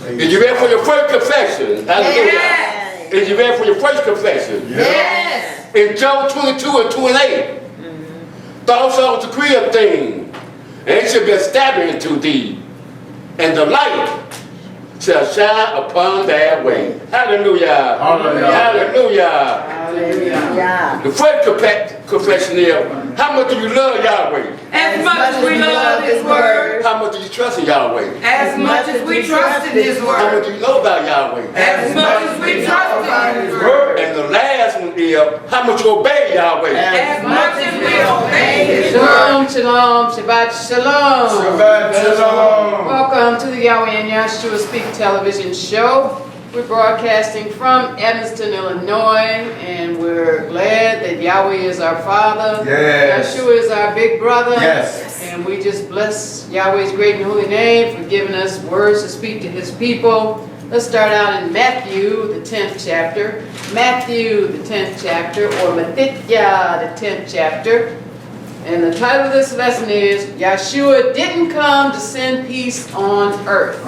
Is you ready for your first confession? Hallelujah. Yes. Is you ready for your first confession? Yes. In Job 22 and 28, thou shalt decree a thing, and it shall be established to thee, and the light shall shine upon thy way. Hallelujah. Hallelujah. Hallelujah. Hallelujah. The first confession is, how much do you love Yahweh? As much as we love His word. How much do you trust in Yahweh? As much as we trust in His word. How much do you know about Yahweh? As much as we trust in His word. And the last one is, how much you obey Yahweh? As much as we obey His word. Shalom, shalom, Shabbat, shalom. Shabbat, shalom. Welcome to the Yahweh and Yahshua Speak television show. We're broadcasting from Evanston, Illinois, and we're glad that Yahweh is our Father. Yes. Yahshua is our big brother. Yes. And we just bless Yahweh's great and holy name for giving us words to speak to His people. Let's start out in Matthew, the 10th chapter. Matthew, the 10th chapter, or Matithya, the 10th chapter. And the title of this lesson is, Yahshua didn't come to send peace on earth.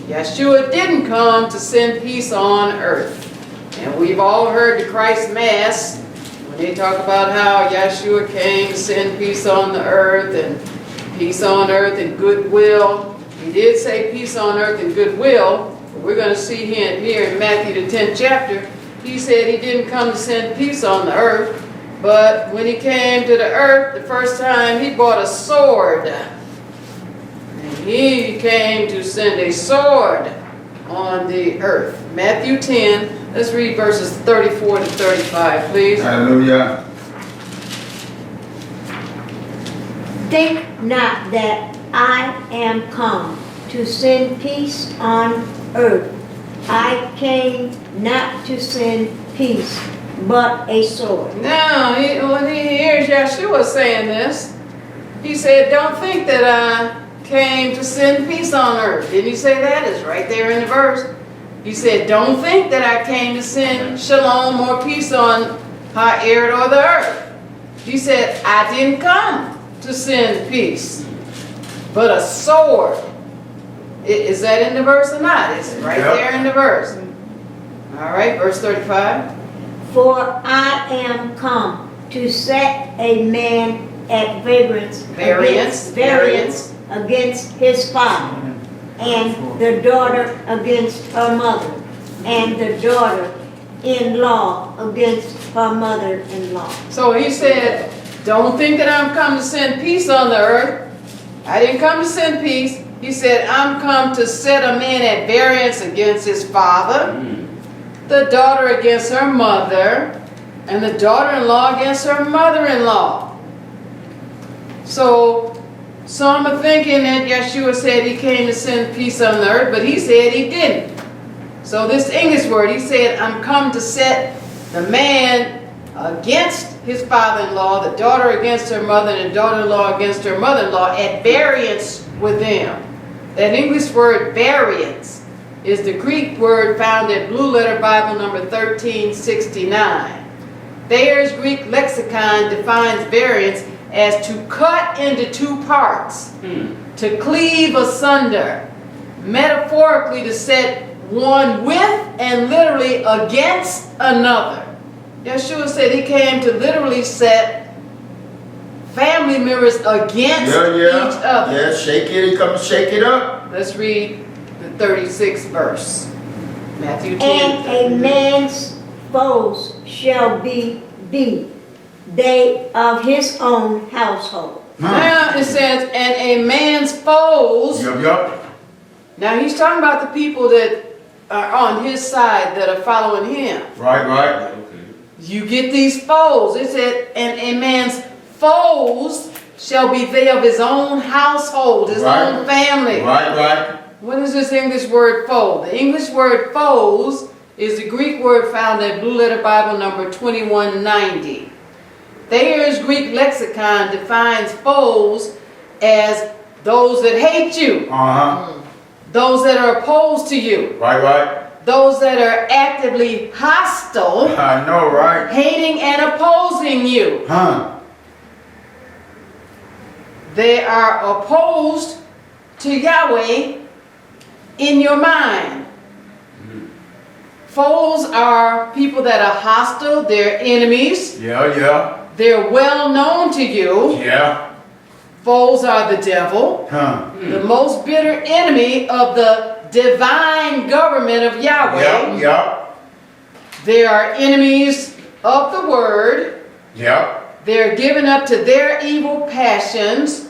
Yahshua didn't come to send peace on earth. And we've all heard the Christ Mass when they talk about how Yahshua came to send peace on the earth and goodwill. He did say peace on earth and goodwill. But we're going to see here in Matthew the 10th chapter, he said he didn't come to send peace on the earth. But when he came to the earth the first time, he brought a sword. He came to send a sword on the earth. Matthew 10, let's read verses 34 to 35, please. Hallelujah. Think not that I am come to send peace on earth. I came not to send peace, but a sword. Now, when he hears Yahshua saying this, he said, don't think that I came to send peace on earth. Didn't he say that? It's right there in the verse. He said, don't think that I came to send shalom or peace on ha'ered or the earth. He said, I didn't come to send peace, but a sword. Is that in the verse or not? It's right there in the verse. All right, verse 35. For I am come to set a man at variance against his father, and the daughter against her mother, and the daughter-in-law against her mother-in-law. So he said, don't think that I'm come to send peace on the earth. I didn't come to send peace. He said, I'm come to set a man at variance against his father, the daughter against her mother, and the daughter-in-law against her mother-in-law. So some are thinking that Yahshua said he came to send peace on the earth, but he said he didn't. So this English word, he said, I'm come to set the man against his father-in-law, the daughter against her mother, and the daughter-in-law against her mother-in-law, at variance with them. That English word variance is the Greek word found in Blue Letter Bible number 1369. Thayer's Greek lexicon defines variance as to cut into two parts, to cleave asunder, metaphorically to set one with and literally against another. Yahshua said he came to literally set family members against each other. Yeah, shake it. He comes shake it up. Let's read the 36th verse. Matthew 10. And a man's foes shall be they of his own household. Now it says, and a man's foes. Now he's talking about the people that are on his side, that are following him. Right. You get these foes. It said, and a man's foes shall be they of his own household, his own family. Right. What is this English word foe? The English word foes is the Greek word found in Blue Letter Bible number 2190. Thayer's Greek lexicon defines foes as those that hate you, those that are opposed to you, Right. those that are actively hostile, I know, right? hating and opposing you. They are opposed to Yahweh in your mind. Foes are people that are hostile, they're enemies, Yeah. they're well known to you. Yeah. Foes are the devil, Huh. the most bitter enemy of the divine government of Yahweh. Yeah. Yeah. They are enemies of the word. Yeah. They're given up to their evil passions,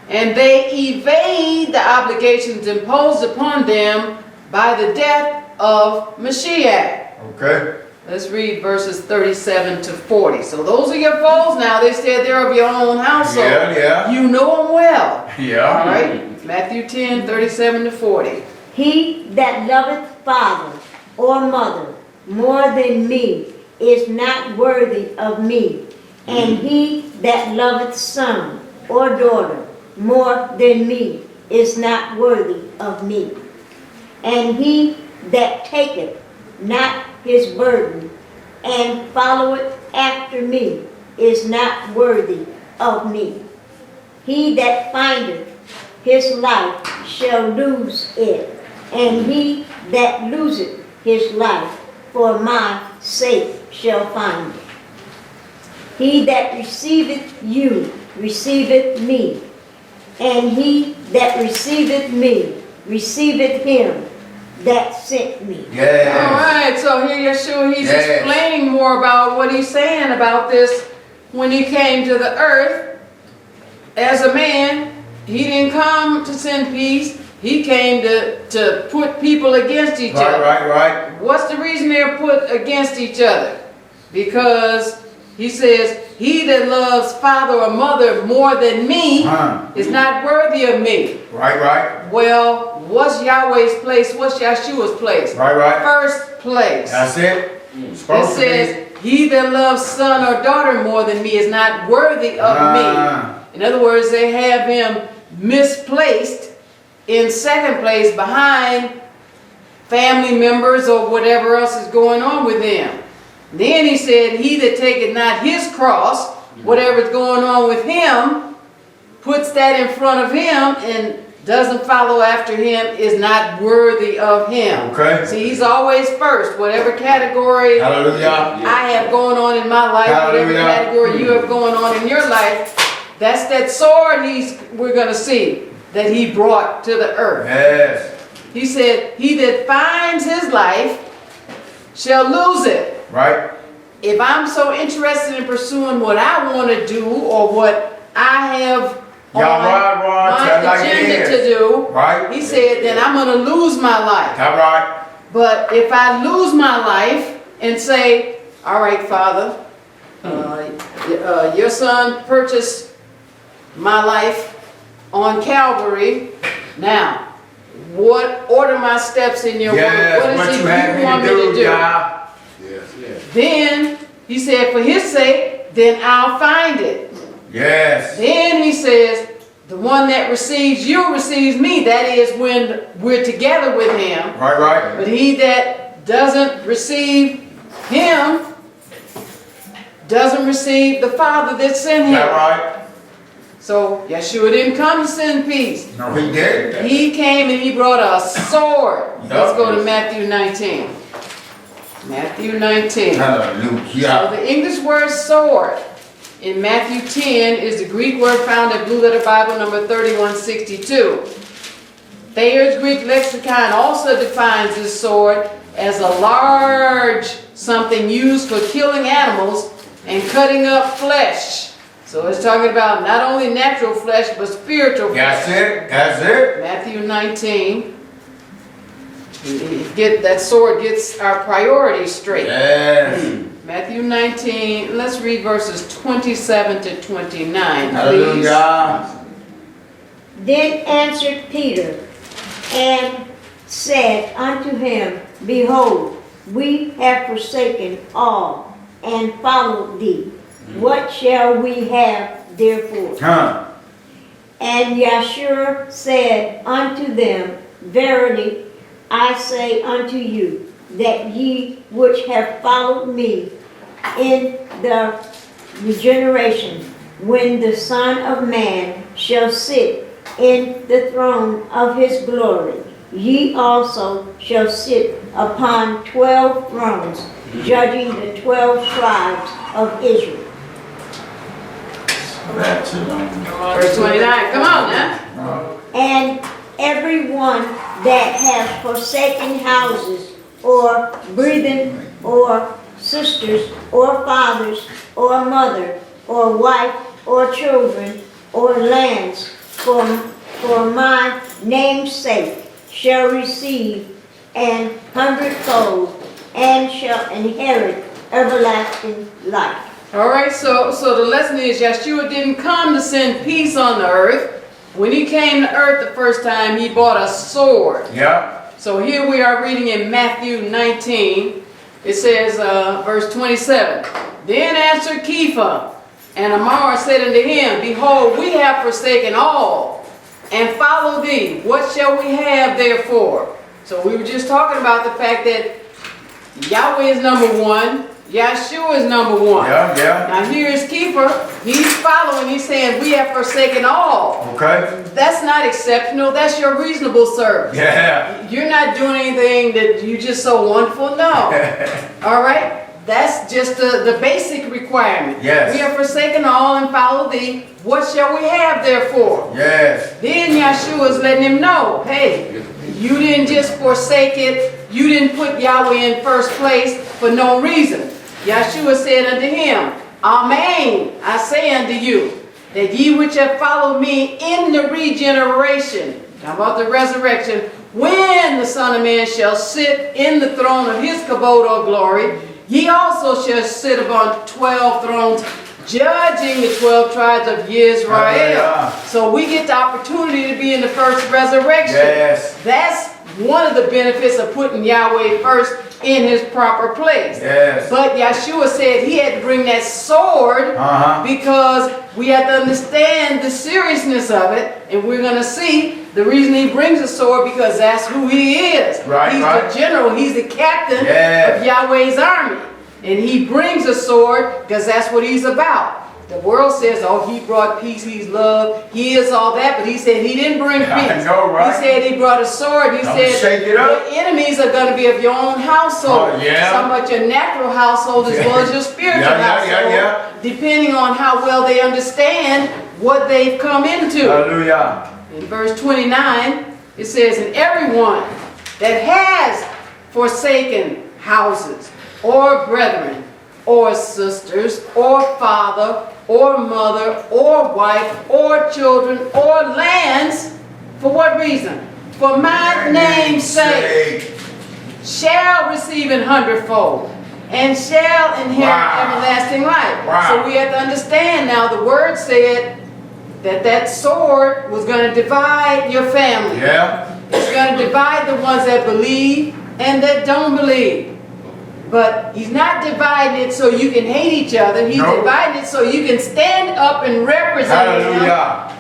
and they evade the obligations imposed upon them by the death of Mashiach. Okay. Let's read verses 37 to 40. So those are your foes now. They said they're of your own household. Yeah. You know them well. Yeah. All right? Matthew 10, 37 to 40. He that loveth father or mother more than me is not worthy of me. And he that loveth son or daughter more than me is not worthy of me. And he that taketh not his burden and followeth after me is not worthy of me. He that findeth his life shall lose it, and he that loseth his life for my sake shall find it. He that receiveth you receiveth me, and he that receiveth me receiveth him that sent me. All Yeah. right, so here Yahshua, he's Yes. explaining more about what he's saying about this when he came to the earth as a man. He didn't come to send peace. He came to put people against each other. Right. What's the reason they're put against each other? Because he says, he that loves father or mother more than me is not worthy of me. Right. Well, what's Yahweh's place? What's Yahshua's place? Right. First place. That's it. It Supposed to be. says, he that loves son or daughter more than me is not worthy of me. In other words, they have him misplaced in second place behind family members or whatever else is going on with them. Then he said, he that taketh not his cross, whatever's going on with him, puts that in front of him and doesn't follow after him is not worthy of him. Okay. See, he's always first. Whatever category Hallelujah. I have going on in my life, whatever Hallelujah. category you have going on in your life, that's that sword we're going to see that he brought to the earth. Yes. He said, he that finds his life shall lose it. Right. If I'm so interested in pursuing what I want to do or what I have on Right. my Just like it agenda is. to do, Right. he said, then I'm going to lose my life. All right. But if I lose my life and say, all right, Father, your son purchased my life on Calvary. Now, what order my steps in your Yes. word? What What is you it have you want me me to to do, do? God. Then he said, for his sake, then I'll find it. Yes. Then he says, the one that receives you receives me. That is when we're together with him. Right. But he that doesn't receive him doesn't receive the Father that sent him. Right. So Yahshua didn't come to send peace. No, he did. He came and he brought a sword. Let's go to Yes. Matthew 19. Matthew 19. So Hallelujah. the English word sword in Matthew 10 is the Greek word found in Blue Letter Bible number 3162. Thayer's Greek lexicon also defines this sword as a large something used for killing animals and cutting up flesh. So it's talking about not only natural flesh, but spiritual flesh. That's it. Matthew 19. That sword gets our priorities straight. Yes. Matthew 19, let's read verses 27 to 29, please. Hallelujah. Then answered Peter and said unto him, Behold, we have forsaken all and followed thee. What shall we have therefore? And Yahshua said unto them, Verily I say unto you, that ye which have followed me in the regeneration, when the Son of Man shall sit in the throne of his glory, Ye also shall sit upon 12 thrones, judging the 12 tribes of Israel. That too. Verse 29, come on now. And every one that hath forsaken houses, or brethren, or sisters, or fathers, or mother, or wife, or children, or lands, for my name's sake, shall receive an 100-fold, and shall inherit everlasting life. All right, so the lesson is Yahshua didn't come to send peace on the earth. When he came to earth the first time, he brought a sword. Yeah. So here we are reading in Matthew 19. It says, verse 27. Then answered Kepha, and Amar said unto him, Behold, we have forsaken all, and follow thee. What shall we have therefore? So we were just talking about the fact that Yahweh is number one. Yahshua is number one. Yeah, yeah. Now here is Keeper. He's following. He's saying, we have forsaken all. Okay. That's not exceptional. That's your reasonable service. Yeah. You're not doing anything that you just so wonderful. No. All right? That's just the basic requirement. Yes. We have forsaken all and follow thee. What shall we have therefore? Yes. Then Yahshua is letting him know, hey, you didn't just forsake it. You didn't put Yahweh in first place for no reason. Yahshua said unto him, Amen, I say unto you, that ye which have followed me in the regeneration, talking about the resurrection, when the Son of Man shall sit in the throne of his kabod or glory, ye also shall sit upon 12 thrones, judging the 12 tribes of Yisrael. Hallelujah. So we get the opportunity to be in the first resurrection. Yes. That's one of the benefits of putting Yahweh first in his proper place. Yes. But Yahshua said he had to bring that sword because we have to understand the seriousness of it. And we're going to see the reason he brings a sword, because that's who he is. Right, he's right. the general. He's the captain Yes. of Yahweh's army. And he brings a sword because that's what he's about. The world says, oh, he brought peace, he's love, he is all that, but he said he didn't bring peace. I know, right? He said he brought a sword. He Don't said shake it up. your enemies are going to be of your own household. Oh, yeah. Some of your natural household as well as your spiritual household, depending on how well they understand what they've come into. Hallelujah. In verse 29, it says, and everyone that has forsaken houses, or brethren, or sisters, or father, or mother, or wife, or children, or lands, for what reason? For my name's sake, shall receive an 100-fold, and shall inherit everlasting life. Wow. So we have to understand now, the word said that sword was going to divide your family. Yeah. It's going to divide the ones that believe and that don't believe. But he's not dividing it so you can hate each other. He's dividing it so you can stand up and represent him.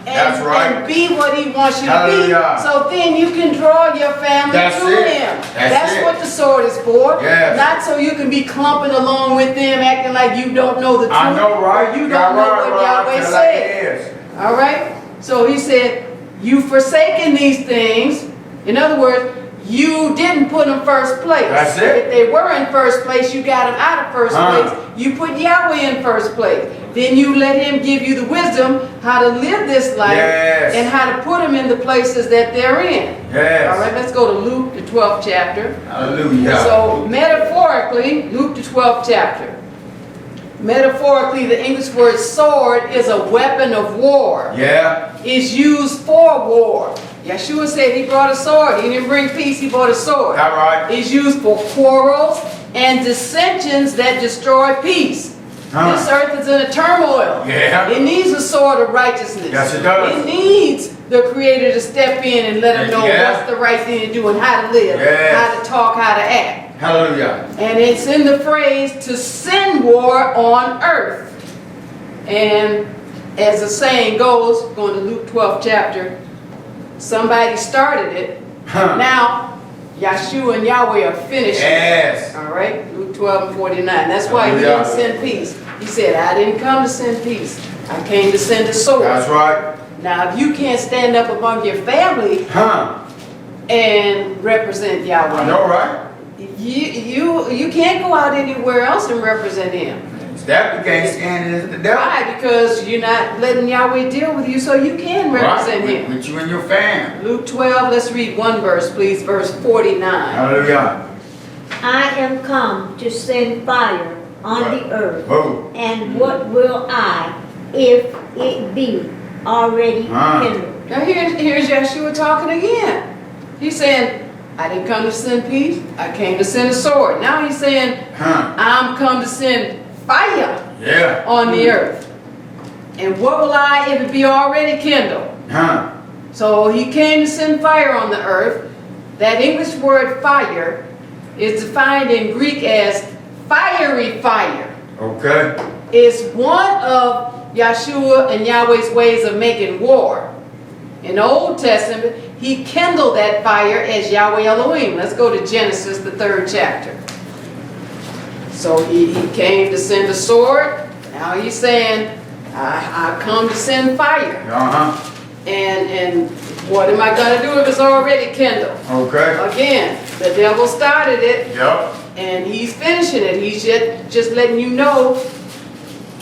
That's right. And be what he wants you Hallelujah. to be. So then you can draw your family to him. That's what the sword is for. Yes. Not so you can be clumping along with them, acting like you don't know the truth. I know, right? Or you don't know what Yahweh said. Like all right? So he said, you've forsaken these things. In other words, you didn't put them first place. That's it. If they were in first place, you got them out of first place. You put Yahweh in first place. Then you let him give you the wisdom how to live this life and how to put them in the places that they're in. Yes. All right, let's go to Luke, the 12th chapter. Hallelujah. So metaphorically, Luke, the 12th chapter. Metaphorically, the English word sword is a weapon of war. Yeah. It's used for war. Yahshua said he brought a sword. He didn't bring peace, he brought a sword. All right. It's used for quarrels and dissensions that destroy peace. This earth is in a turmoil. Yeah. It needs a sword of righteousness. Yes, it does. It needs the Creator to step in and let them know what's the right thing to do and how to live, how to talk, how to act. Hallelujah. And it's in the phrase to send war on earth. And as the saying goes, going to Luke 12th chapter, somebody started it. Now, Yahshua and Yahweh are finished. Yes. All right, Luke 12 and 49. That's why he didn't send peace. He said, I didn't come to send peace. I came to send a sword. That's right. Now, if you can't stand up among your family, and represent Yahweh. I know, right? You can't go out anywhere else and represent him. That you can't stand is the devil. Why? Because you're not letting Yahweh deal with you, so you can represent Right? him. With you and your fam. Luke 12, let's read one verse, please, verse 49. Hallelujah. I am come to send fire on the earth. Oh. And what will I, if it be already kindled? Now here's Yahshua talking again. He's saying, I didn't come to send peace, I came to send a sword. Now he's saying, I'm come to send fire on the earth. And what will I, if it be already kindled? So he came to send fire on the earth. That English word fire is defined in Greek as fiery fire. Okay. It's one of Yahshua and Yahweh's ways of making war. In the Old Testament, he kindled that fire as Yahweh Elohim. Let's go to Genesis, the 3rd chapter. So he came to send a sword. Now he's saying, I come to send fire. And what am I going to do if it's already kindled? Okay. Again, the devil started it. Yep. And he's finishing it. He's just letting you know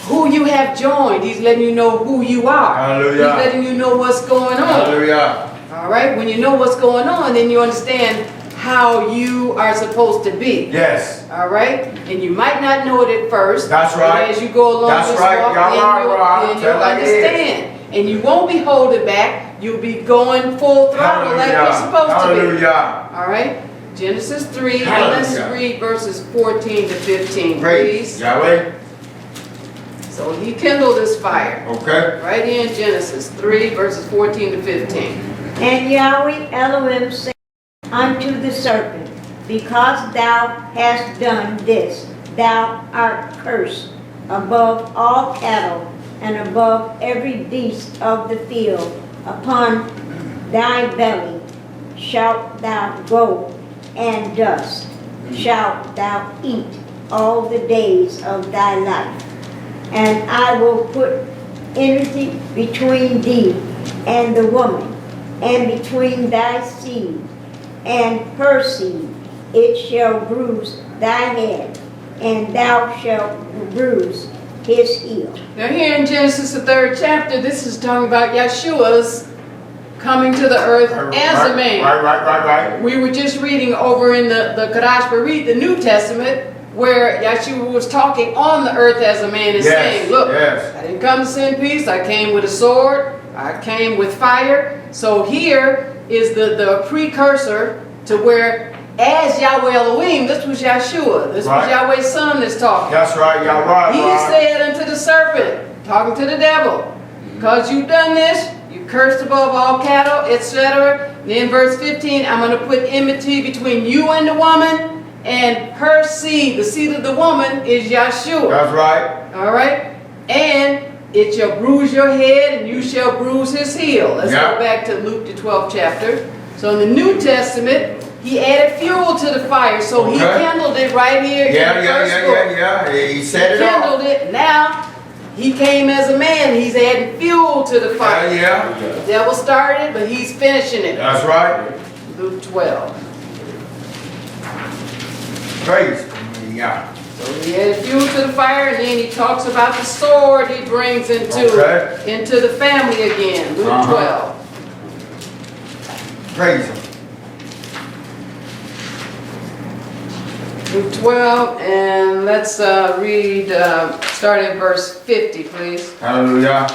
who you have joined. He's letting you know who you are. Hallelujah. He's letting you know what's going on. Hallelujah. All right? When you know what's going on, then you understand how you are supposed to be. Yes. All right? And you might not know it at first. That's right. But as you go along That's this right. walk, Y'all then you'll understand. And you won't be holding back. You'll be going full throttle like you're supposed to be. Hallelujah. All right? Genesis 3, and Hallelujah. let's read verses 14 to 15, Praise please. Yahweh. So he kindled this fire. Okay. Right here in Genesis 3, verses 14 to 15. And Yahweh Elohim said unto the serpent, because thou hast done this, thou art cursed above all cattle and above every beast of the field. Upon thy belly shalt thou go, and dust shalt thou eat all the days of thy life. And I will put enmity between thee and the woman, and between thy seed and her seed. It shall bruise thy head, and thou shalt bruise his heel. Now here in Genesis, the 3rd chapter, this is talking about Yahshua's coming to the earth as a man. Right. We were just reading over in the Kadash Barit, the New Testament, where Yahshua was talking on the earth as a man and saying, look, I didn't come to send peace, I came with a sword, I came with fire. So here is the precursor to where, as Yahweh Elohim, this was Yahshua, this was Yahweh's son that's talking. That's right, Yahweh. He said unto the serpent, talking to the devil, because you've done this, you cursed above all cattle, etc. Then verse 15, I'm going to put enmity between you and the woman, and her seed, the seed of the woman, is Yahshua. That's right. All right? And it shall bruise your head, and you shall bruise his heel. Let's go back to Luke, the 12th chapter. So in the New Testament, he added fuel to the fire, so he kindled it right here in the first book. He set it off. Kindled it. Now, he came as a man. He's adding fuel to the fire. The devil started, but he's finishing it. That's right. Luke 12. Praise God. So he added fuel to the fire, and then he talks about the sword he brings into the family again. Luke 12. Praise him. Luke 12, and let's read, starting at verse 50, please. Hallelujah.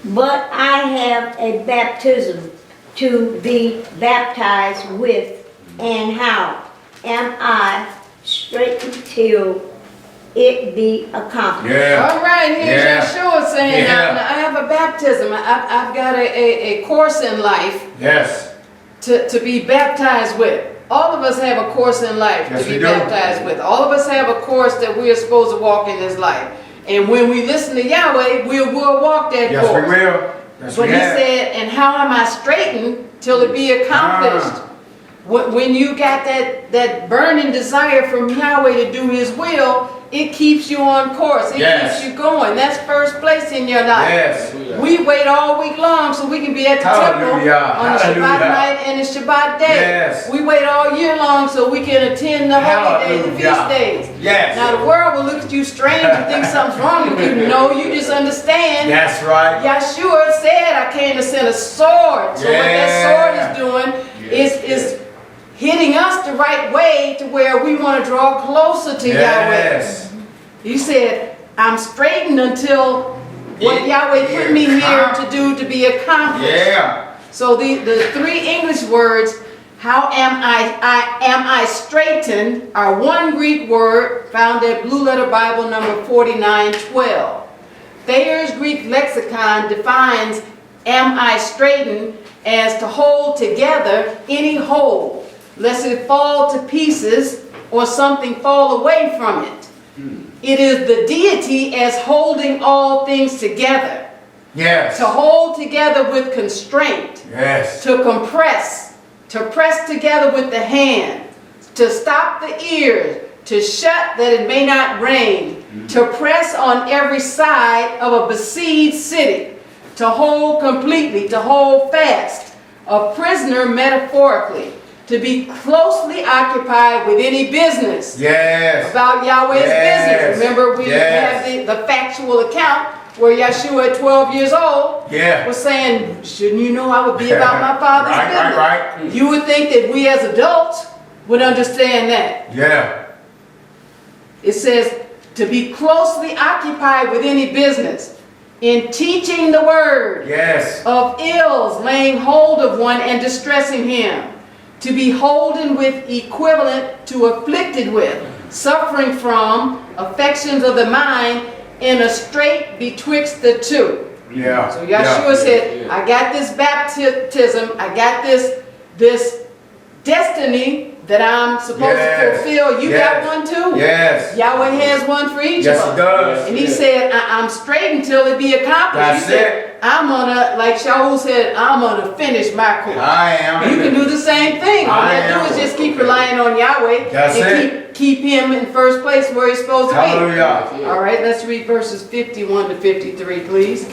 But I have a baptism to be baptized with, and how am I straitened till it be accomplished? All right, here's Yahshua saying, I have a baptism. I've got a course in life to be baptized with. All of us have a course in life to be baptized with. All of us have a course that we are supposed to walk in this life. And when we listen to Yahweh, we'll walk that course. Yes, we will. Yes, but he said, and how am I straightened till it be accomplished? When you got that burning desire from Yahweh to do his will, it keeps you on course. It Yes. keeps you going. That's first place in your life. Yes. We wait all week long so we can be at the temple Hallelujah. on the Shabbat Hallelujah. night and the Shabbat day. Yes. We wait all year long so we can attend the holy days and feast Hallelujah. days. Yes. Now the world will look at you strange and think something's wrong with you. No, you just understand. That's right. Yahshua said, I came to send a sword. So what that sword is doing is hitting us the right way to where we want to draw closer to Yahweh. Yes. He said, I'm straightened until what Yahweh put me here to do to be accomplished. Yeah. So the three English words, how am I straightened, are one Greek word found at Blue Letter Bible number 4912. Thayer's Greek lexicon defines am I straightened as to hold together any whole, lest it fall to pieces or something fall away from it. It is the deity as holding all things together. Yes. To hold together with constraint. Yes. To compress. To press together with the hand. To stop the ears. To shut that it may not rain. To press on every side of a besieged city. To hold completely. To hold fast. A prisoner metaphorically. To be closely occupied with any business. Yes. About Yahweh's Yes. business. Remember we Yes. have the factual account where Yahshua at 12 years old Yeah. was saying, shouldn't you know I would be about my father's business? Right. You would think that we as adults would understand that. Yeah. It says to be closely occupied with any business, in teaching the word, Yes. of ills, laying hold of one and distressing him, to be holden with, equivalent to afflicted with, suffering from, affections of the mind, in a strait betwixt the two. Yeah. So Yahshua said, I got this baptism, I got this destiny that I'm supposed to fulfill. You got one too? Yes. Yahweh has one for each Yes, of He us. does. And he said, I'm straight until it be accomplished. That's He said, I'm gonna, like Shaul said, I'm gonna finish my course. I am. You can do the same thing. All you have to do is just keep relying on Yahweh That's and keep him in first place where he's supposed to be. Hallelujah. All right, let's read verses 51 to 53, please.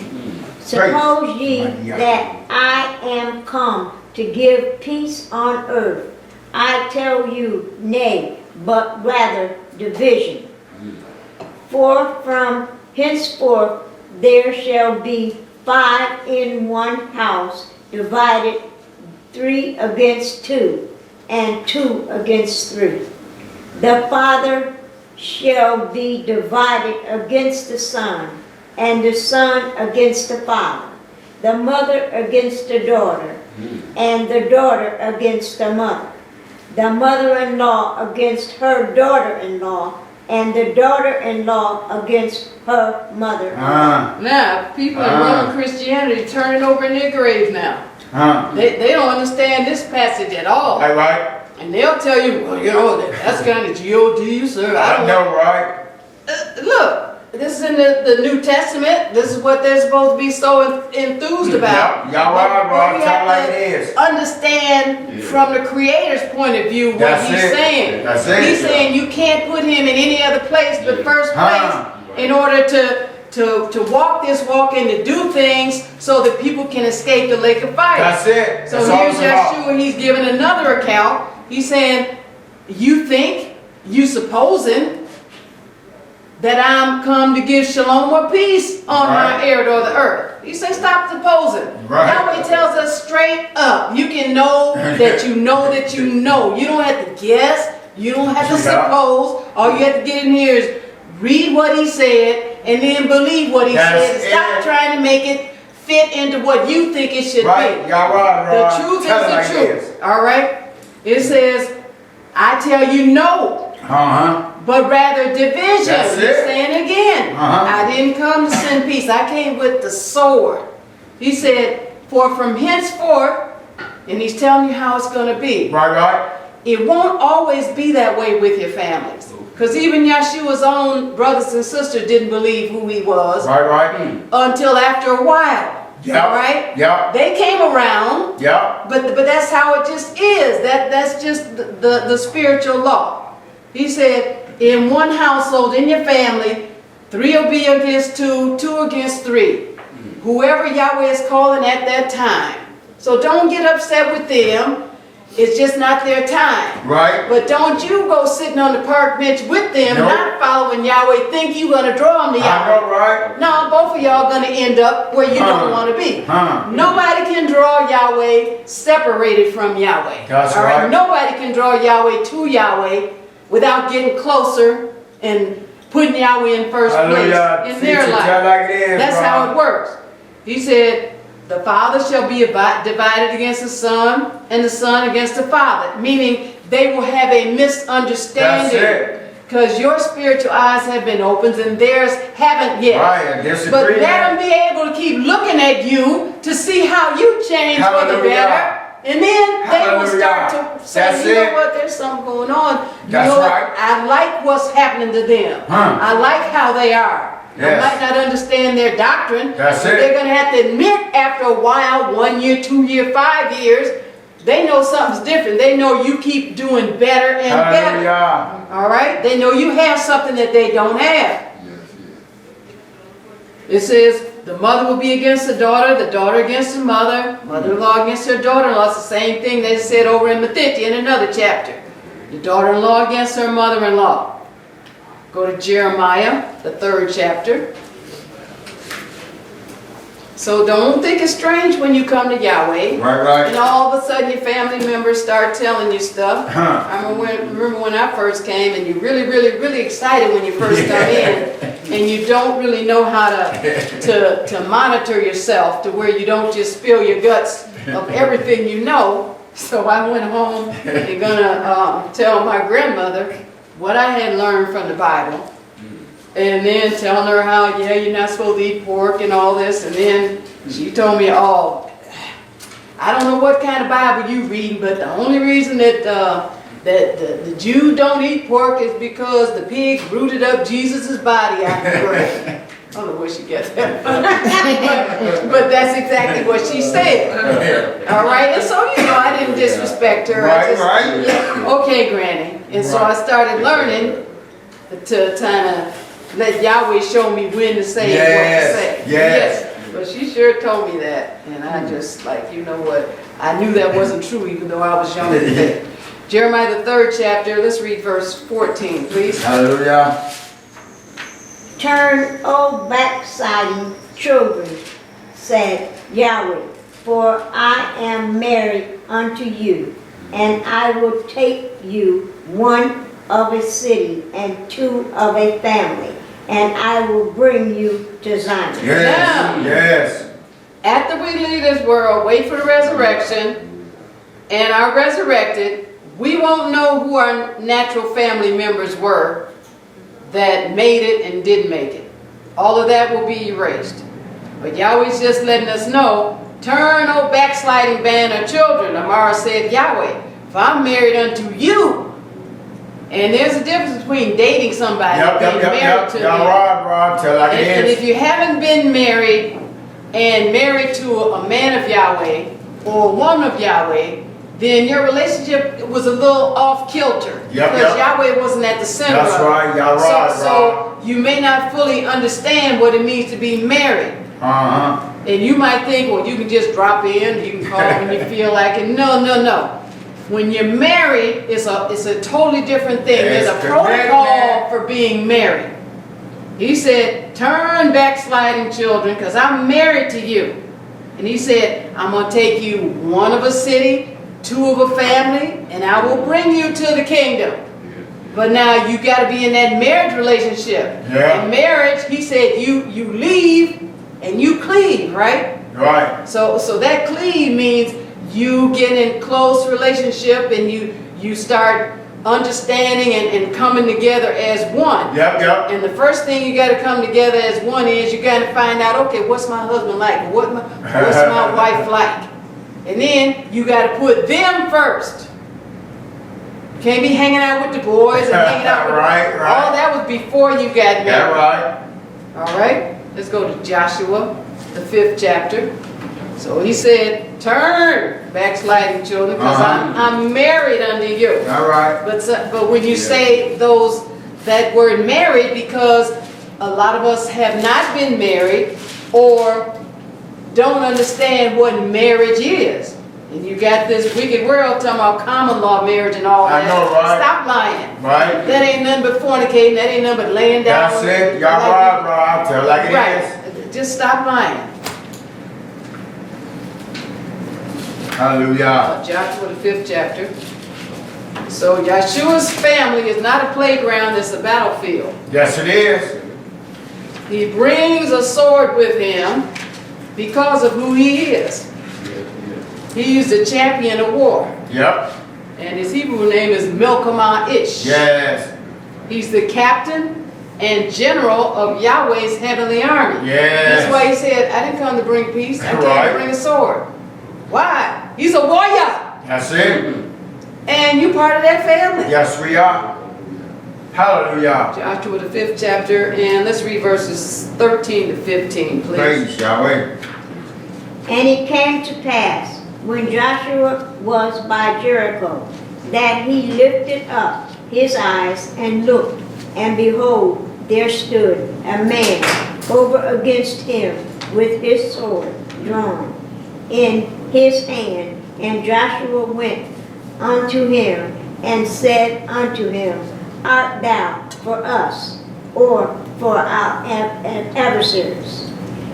Suppose ye Praise. that I am come to give peace on earth. I tell you, nay, but rather division. For from henceforth there shall be 5 in one house, divided 3 against 2, and 2 against 3. The father shall be divided against the son, and the son against the father, the mother against the daughter, and the daughter against the mother-in-law against her daughter-in-law, and the daughter-in-law against her mother-in-law. Now, people in Roman Christianity turning over in their grave now. They don't understand this passage at all. Right. And they'll tell you, well, you know, that's kind of G-O-D, sir. I don't know. Right. Look, this is in the New Testament. This is what they're supposed to be so enthused about. Y'all right, But we tell like have it is. to understand from the Creator's point of view what That's he's it. saying. That's it. He's saying you can't put him in any other place but first place in order to walk this walk and to do things so that people can escape the lake of fire. That's it. So here's Yahshua, he's giving another account. He's saying, you supposing that I'm come to give Shelomah peace on my heir to the earth. He says, stop supposing. Yahweh tells us straight up, you can know that you know that you know. You don't have to guess. You don't have to suppose. All you have to get in here is read what he said and then believe what he said. And stop trying to make it fit into what you think it should be. The truth is the truth. All right? It says, I tell you no. But rather division. That's He's it. saying again, I didn't come to send peace. I came with the sword. He said, for from henceforth, and he's telling you how it's going to be. Right. It won't always be that way with your families. Because even Yahshua's own brothers and sisters didn't believe who he was. Right. Until after a while. Yeah. Right? Yeah. They came around. Yeah. But that's how it just is. That's just the spiritual law. He said, in one household, in your family, 3 will be against 2, 2 against 3. Whoever Yahweh is calling at that time. So don't get upset with them. It's just not their time. Right. But don't you go sitting on the park bench with them, Nope. not following Yahweh, think you're going to draw them to I Yahweh. know, right? No, both of y'all going to end up where you don't want to be. Nobody can draw Yahweh separated from Yahweh. That's all right? right. Nobody can draw Yahweh to Yahweh without getting closer and putting Yahweh in first Hallelujah. place in Teach their it life. just like it is, That's bro. how it works. He said, the father shall be divided against the son, and the son against the father. Meaning, they will have a misunderstanding. That's it. Because your spiritual eyes have been opened and theirs haven't yet. Right, and disagree. But let them be able to keep looking at you to see how you change for the Hallelujah. better. And then they will start Hallelujah. to say, That's you know it. what, there's something going on. You That's know what? right. I like what's happening to them. I like how they are. Yes. I might not understand their doctrine, That's but it. they're going to have to admit after a while, 1 year, 2 year, 5 years, they know something's different. They know you keep doing better and better. Hallelujah. All right? They know you have something that they don't have. It says, the mother will be against the daughter against the mother, mother-in-law against her daughter-in-law. It's the same thing they said over in Matthew in another chapter. The daughter-in-law against her mother-in-law. Go to Jeremiah, the 3rd chapter. So don't think it's strange when you come to Yahweh. Right. And all of a sudden your family members start telling you stuff. I remember when I first came and you're really, really, really excited when you first come in and you don't really know how to monitor yourself to where you don't just spill your guts of everything you know. So I went home and gonna tell my grandmother what I had learned from the Bible. And then telling her how, yeah, you're not supposed to eat pork and all this. And then she told me, oh, I don't know what kind of Bible you reading, but the only reason that the Jew don't eat pork is because the pig rooted up Jesus' body out of the grave. I don't know where she gets that from. but that's exactly what she said. All right, and so, you know, I didn't disrespect her. Right. Yeah, okay, Granny. And so I started learning to kind of let Yahweh show me when to say and what to say. Yes. But she sure told me that. And I just like, you know what, I knew that wasn't true even though I was young then. Jeremiah the 3rd chapter, let's read verse 14, please. Hallelujah. Turn, O backsliding children, said Yahweh, for I am married unto you, and I will take you, 1 of a city and 2 of a family, and I will bring you to Zion. Yes. After we leave this world, wait for the resurrection, and are resurrected, we won't know who our natural family members were that made it and didn't make it. All of that will be erased. But Yahweh's just letting us know, turn, O backsliding band of children. Amara said, Yahweh, if I'm married unto you. And there's a difference between dating somebody and being married to them. Rob, tell like it And is. if you haven't been married and married to a man of Yahweh or a woman of Yahweh, then your relationship was a little off kilter. Because Yahweh wasn't at the center of it. That's right, y'all right, So you may not fully understand what it means to be married. And you might think, well, you can just drop in, you can call when you feel like it. No. When you're married, it's a totally different thing. There's a protocol for being married. He said, turn backsliding children, because I'm married to you. And he said, I'm going to take you 1 of a city, 2 of a family, and I will bring you to the kingdom. But now you got to be in that marriage relationship. In marriage, he said, you leave and you cleave, right? Right. So that cleave means you get in close relationship and you start understanding and coming together as one. And the first thing you got to come together as one is you got to find out, okay, what's my husband like? What's my wife like? And then you got to put them first. Can't be hanging out with the boys and hanging out with all that was before you got married. All right, let's go to Joshua, the 5th chapter. So he said, turn, backsliding children, because I'm married unto you. All right. But when you say those that word married because a lot of us have not been married or don't understand what marriage is. And you got this wicked world talking about common law marriage and all I that. know, right? Stop lying. Right? That ain't nothing but fornicating. That ain't nothing but laying down. That's it. Y'all right, bro. I'll tell like it is. Right. Just stop lying. Hallelujah. Joshua the 5th chapter. So Yahshua's family is not a playground, it's a battlefield. Yes, it is. He brings a sword with him because of who he is. He's the champion of war. Yep. And his Hebrew name is Iysh. Yes. He's the captain and general of Yahweh's heavenly army. Yes. That's why he said, I didn't come to bring peace, I came Right. to bring a sword. Why? He's a warrior. That's it. And you part of that family. Yes, we are. Hallelujah. Joshua the 5th chapter, and let's read verses 13 to 15, please. Praise Yahweh. And it came to pass, when Joshua was by Jericho, that he lifted up his eyes and looked, and behold, there stood a man over against him with his sword drawn in his hand. And Joshua went unto him and said unto him, Art thou for us, or for our adversaries?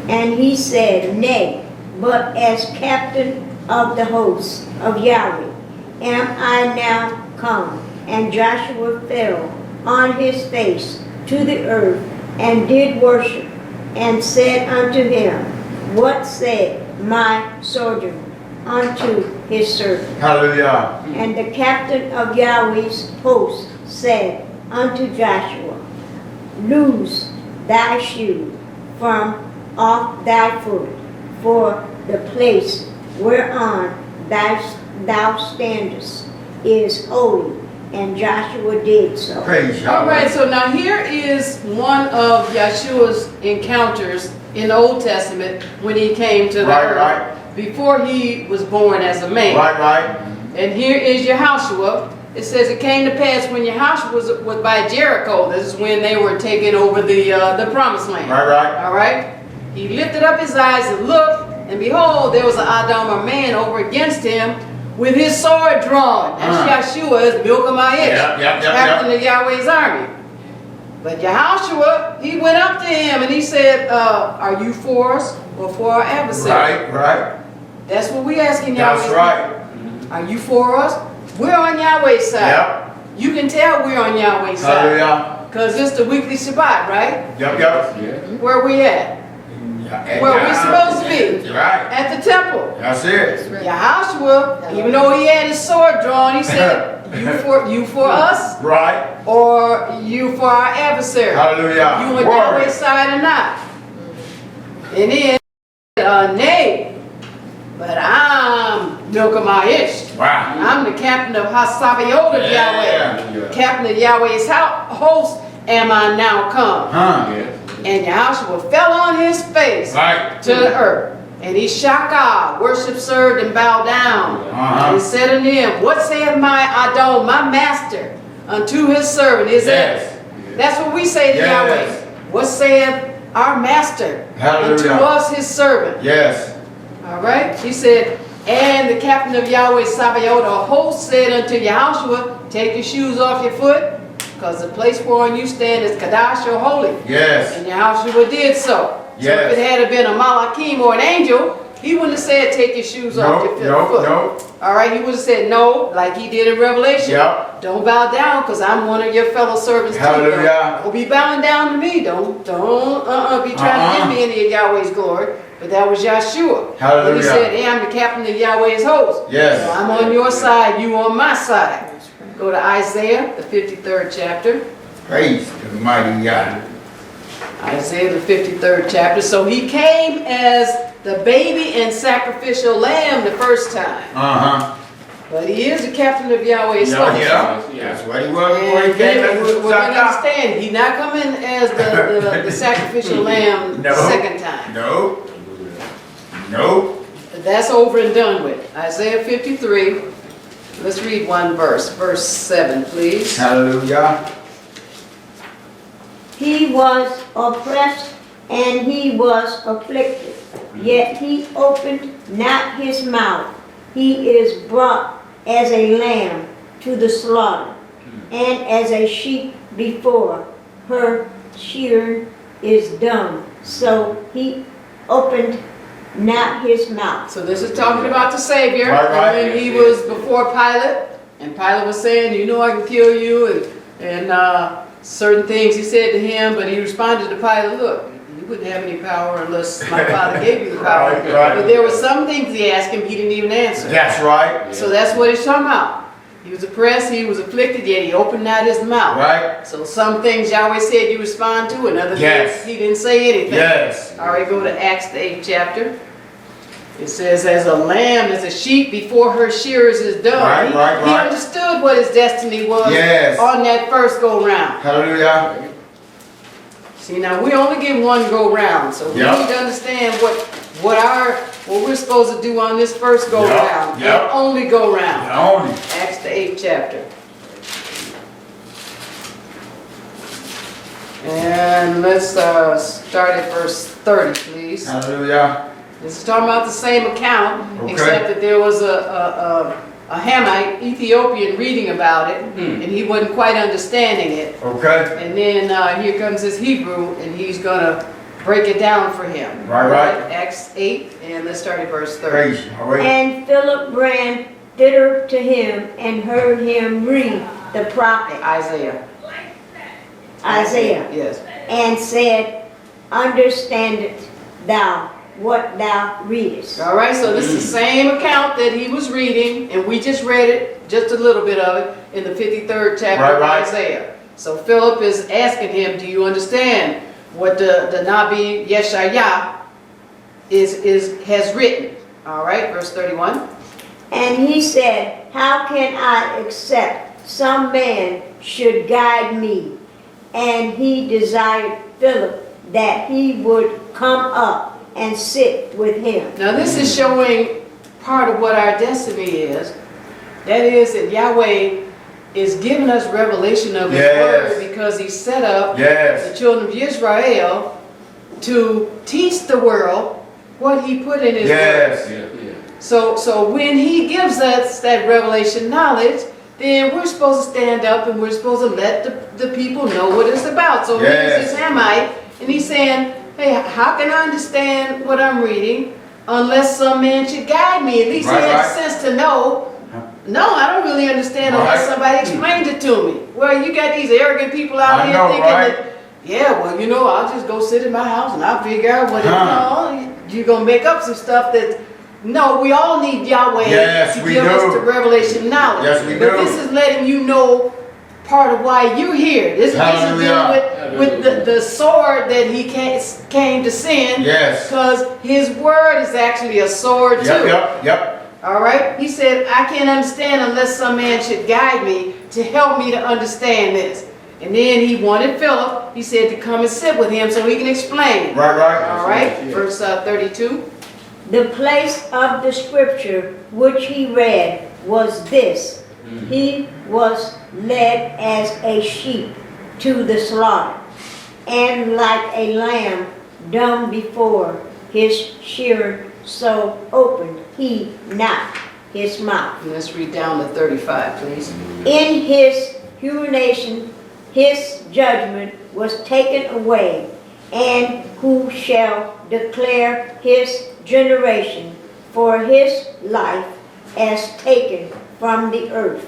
And he said, Nay, but as captain of the hosts of Yahweh am I now come. And Joshua fell on his face to the earth, and did worship, and said unto him, What said my sojourner unto his servant? Hallelujah. And the captain of Yahweh's host said unto Joshua, Loose thy shoe from off thy foot, for the place whereon thou standest is holy. And Joshua did so. Praise Yahweh. All right, so now here is one of Yahshua's encounters in the Old Testament when he came to the earth. Right. Before he was born as a man. Right. And here is Yahshua. It says it came to pass when Yahshua was by Jericho. This is when they were taking over the promised land. Right. All right. He lifted up his eyes and looked, and behold, there was an Adam, a man, over against him with his sword drawn. That's Yahshua, is Iysh, captain of Yahweh's army. But Yahshua, he went up to him and he said, are you for us or for our adversary? Right. That's what we're asking Yahweh. That's right. Are you for us? We're on Yahweh's side. Yep. You can tell we're on Yahweh's side. Hallelujah. Because it's the weekly Shabbat, right? Yep. Where we at? Where we're supposed to be. Right. At the temple. That's it. Yahshua, even though he had his sword drawn, he said, you for us Right. or you for our adversary? Hallelujah. You on Yahweh's side or not? And then, nay, but I'm Iysh. Wow. I'm the captain of SABBATH of Yahweh. Captain of Yahweh's host am I now come. And Yahshua fell on his face to the earth. And he shaka, worshiped, served, and bowed down. And said unto him, What saith my Adon, my master, unto his servant? Is it? That's what we say to Yahweh. What saith our master unto us, his servant? Yes. All right. He said, and the captain of Yahweh's SABBATH, the host, said unto Yahshua, Take your shoes off your foot, because the place whereon you stand is Kadash or holy. Yes. And Yahshua did so. So if it had been a Malachim or an angel, he wouldn't have said, Take your shoes off your foot. No. All right, he would have said no, like he did in Revelation. Yep. Don't bow down, because I'm one of your fellow servants. Hallelujah. Don't be bowing down to me. Don't be trying to give me any of Yahweh's glory. But that was Yahshua. Hallelujah. And he said, Hey, I'm the captain of Yahweh's host. Yes. So I'm on your side, you on my side. Go to Isaiah, the 53rd chapter. Praise the mighty God. Isaiah, the 53rd chapter. So he came as the baby and sacrificial lamb the first time. But he is the captain of Yahweh's host. That's what he was before he came as We're going to understand. He's not coming as the sacrificial lamb the second time. No. That's over and done with. Isaiah 53. Let's read one verse. Verse 7, please. Hallelujah. He was oppressed and he was afflicted, yet he opened not his mouth. He is brought as a lamb to the slaughter, and as a sheep before her shearer is dumb, so he opened not his mouth. So this is talking about the Savior. Right, right. And when he was before Pilate, and Pilate was saying, you know I can kill you, and certain things he said to him, but he responded to Pilate, look, you wouldn't have any power unless my Father gave you the power. Right, right. But there were some things he asked him, he didn't even answer. That's right. So that's what he's talking about. He was oppressed, he was afflicted, yet he opened not his mouth. Right. So some things Yahweh said you respond to, and other Yes. things he didn't say anything. Yes. All right, go to Acts the 8th chapter. It says, as a lamb, as a sheep before her shearers is dumb. Right, right, He right. understood what his destiny was Yes. on that first go round. Hallelujah. See, now we only get one go round, so we Yep. need to understand what we're supposed to do on this first go Yep, round. yep. And only go round. Only. Acts the 8th chapter. And let's start at verse 30, please. Hallelujah. This is talking about the same account, Okay. except that there was a Hamite, Ethiopian, reading about it, and he wasn't quite understanding it. Okay. And then here comes this Hebrew, and he's going to break it down for him. Right, right. Acts 8, and let's start at verse 30. Praise. All right. And Philip ran thither to him and heard him read the prophet Isaiah. Isaiah, Yes. and said, understandest thou what thou readest? All right, so this is the same account that he was reading, and we just read it, just a little bit of it, in the 53rd chapter Right, of right. Isaiah. So Philip is asking him, do you understand what the Nabi Yahshua has written? All right, verse 31. And he said, how can I accept some man should guide me? And he desired Philip that he would come up and sit with him. Now this is showing part of what our destiny is. That is that Yahweh is giving us revelation of His Yes. Word because He set up the Yes. children of Yisrael to teach the world what He put in His Word. Yes. Yeah. So when He gives us that revelation knowledge, then we're supposed to stand up and we're supposed to let the people know what it's about. So Yes. here's this Hamite, and he's saying, hey, how can I understand what I'm reading unless some man should guide me? At least Right, he had right. the sense to know, no, I don't really understand unless Right. somebody explained it to me. Well, you got these arrogant people out I here know, thinking right? that, yeah, well, you know, I'll just go sit in my house and I'll figure out what Huh. you're going to make up some stuff that, no, we all need Yahweh Yes, to we give us do. the revelation knowledge. Yes, we But do. this is letting you know part of why you're here. This is Hallelujah. dealing with the sword that he came to send. Yes. Because his word is actually a sword too. Yep. All right? He said, I can't understand unless some man should guide me to help me to understand this. And then he wanted Philip, he said, to come and sit with him so he can explain. Right. All right? Verse 32. The place of the scripture which he read was this. He was led as a sheep to the slaughter, and like a lamb dumb before his shearer, so opened he not his mouth. And let's read down to 35, please. In his humiliation, his judgment was taken away, and who shall declare his generation, for his life as taken from the earth?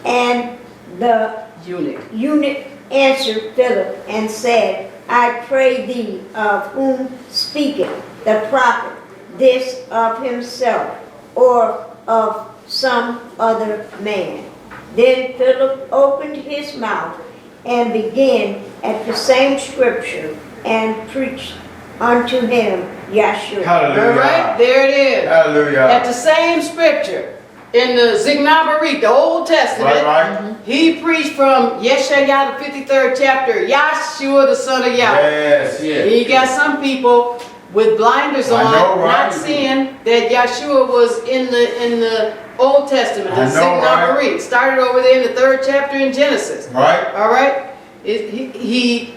And the eunuch answered Philip and said, I pray thee, of whom speaketh the prophet, this of himself, or of some other man? Then Philip opened his mouth and began at the same scripture and preached unto him Yahshua. Hallelujah. All right, there it is. Hallelujah. At the same scripture, in the Zignabarit, the Old Testament, Right. he preached from Yeshayah, the 53rd chapter, Yahshua, the son of Yahweh. Yes. And you got some people with blinders I on, know, right? not seeing that Yahshua was in the Old Testament, the I know, right? Zignabarit. Started over there in the 3rd chapter in Genesis. Right. All right? He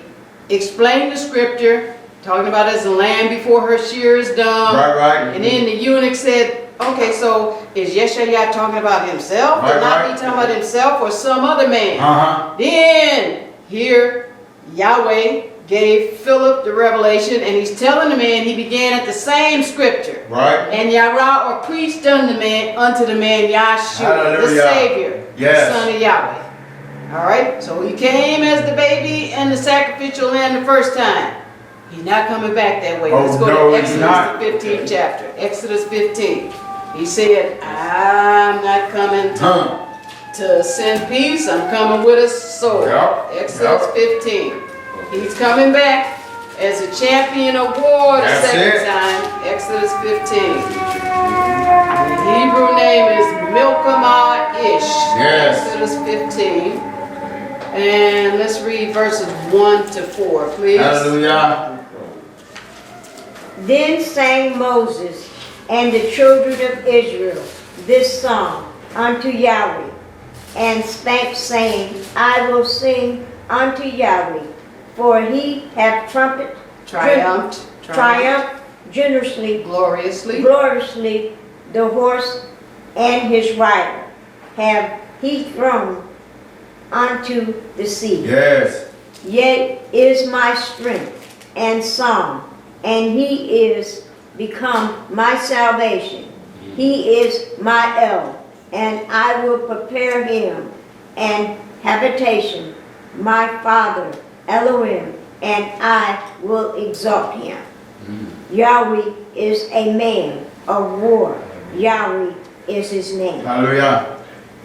explained the scripture, talking about as the lamb before her shear is done. Right. And then the eunuch said, okay, so is Yahshua talking about himself? Right, Did not right. be talking about himself or some other man? Uh-huh. Then here Yahweh gave Philip the revelation, and he's telling the man he began at the same scripture. Right. And Yahweh or preached unto the man Yahshua, the Hallelujah. Savior, Yes. the Son of Yahweh. All right, so he came as the baby and the sacrificial lamb the first time. He's not coming back that way. Oh, Let's go no, to he's Exodus, not. the 15th chapter. Exodus 15. He said, I'm not coming to send peace. I'm coming with a sword. Yep, Exodus yep. 15. He's coming back as a champion of war the That's second it. time. Exodus 15. The Hebrew name is Iysh. Yes. Exodus 15. And let's read verses 1 to 4, please. Hallelujah. Then sang Moses and the children of Israel this song unto Yahweh, and spake, saying, I will sing unto Yahweh, for he hath Triumphed generously, gloriously. gloriously, the horse and his rider have he thrown unto the sea. Yes. Yet is my strength and song, and he is become my salvation. He is my El, and I will prepare him an habitation, my father Elohim, and I will exalt him. Yahweh is a man of war. Yahweh is his name. Hallelujah.